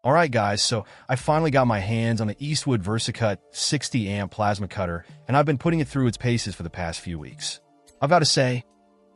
Alright guys, so I finally got my hands on the Eastwood VersaCut 60 amp plasma cutter, and I've been putting it through its paces for the past few weeks. I've got to say,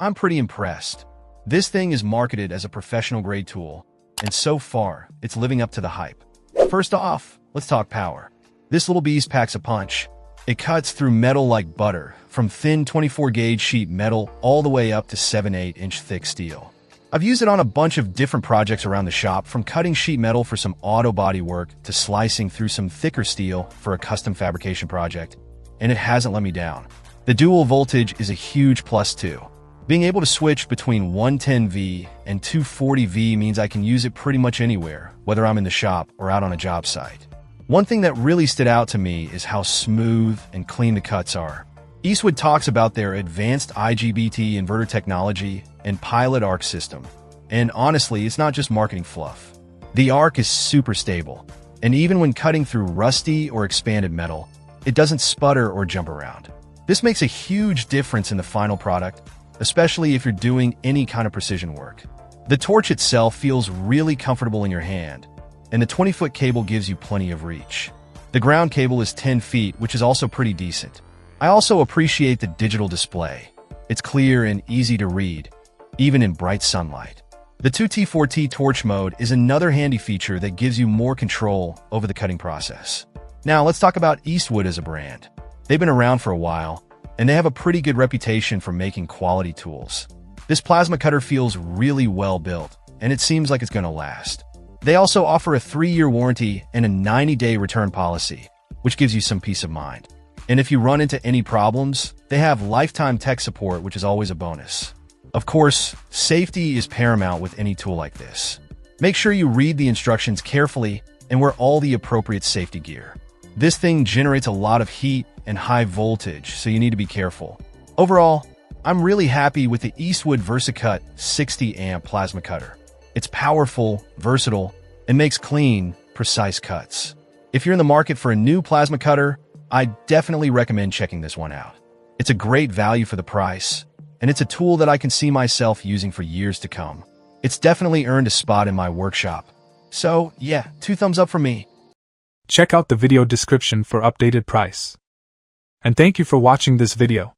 I'm pretty impressed. This thing is marketed as a professional grade tool, and so far, it's living up to the hype. First off, let's talk power. This little beast packs a punch. It cuts through metal like butter, from thin 24-gauge sheet metal all the way up to 7-8-inch thick steel. I've used it on a bunch of different projects around the shop, from cutting sheet metal for some auto body work to slicing through some thicker steel for a custom fabrication project, and it hasn't let me down. The dual voltage is a huge plus too. Being able to switch between 110V and 240V means I can use it pretty much anywhere, whether I'm in the shop or out on a job site. One thing that really stood out to me is how smooth and clean the cuts are. Eastwood talks about their advanced IGBT inverter technology and pilot arc system. And honestly, it's not just marketing fluff. The arc is super stable, and even when cutting through rusty or expanded metal, it doesn't sputter or jump around. This makes a huge difference in the final product, especially if you're doing any kind of precision work. The torch itself feels really comfortable in your hand, and the 20-foot cable gives you plenty of reach. The ground cable is 10 feet, which is also pretty decent. I also appreciate the digital display. It's clear and easy to read, even in bright sunlight. The 2T4T torch mode is another handy feature that gives you more control over the cutting process. Now, let's talk about Eastwood as a brand. They've been around for a while, and they have a pretty good reputation for making quality tools. This plasma cutter feels really well built, and it seems like it's going to last. They also offer a 3-year warranty and a 90-day return policy, which gives you some peace of mind. And if you run into any problems, they have lifetime tech support, which is always a bonus. Of course, safety is paramount with any tool like this. Make sure you read the instructions carefully and wear all the appropriate safety gear. This thing generates a lot of heat and high voltage, so you need to be careful. Overall, I'm really happy with the Eastwood VersaCut 60 amp plasma cutter. It's powerful, versatile, and makes clean, precise cuts. If you're in the market for a new plasma cutter, I definitely recommend checking this one out. It's a great value for the price, and it's a tool that I can see myself using for years to come. It's definitely earned a spot in my workshop. So yeah, 2 thumbs up for me. Check out the video description for updated price. And thank you for watching this video.